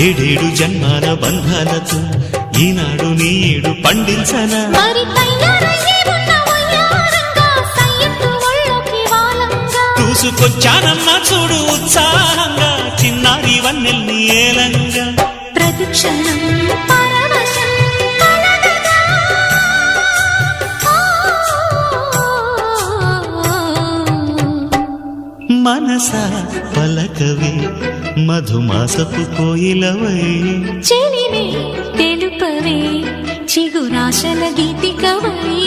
ఏడేడు జన్మాల బంధాలతో ఈనాడు నీడు పండించనా మరి తయారయ్యే ఉన్న వయ్యారంగా సయ్యత్తు ఒళ్ళోకి వాలంగా చూసుకొచ్చానమ్మా చూడు ఉత్సాహంగా చిన్నారి వన్నెల్ని ఏలంగా ప్రతిక్షణం పరవశం కలగగా మనసా పలకవే మధుమాసపు కోయిలవై చెలివే తెలుపవే చిగురాశల గీతికవై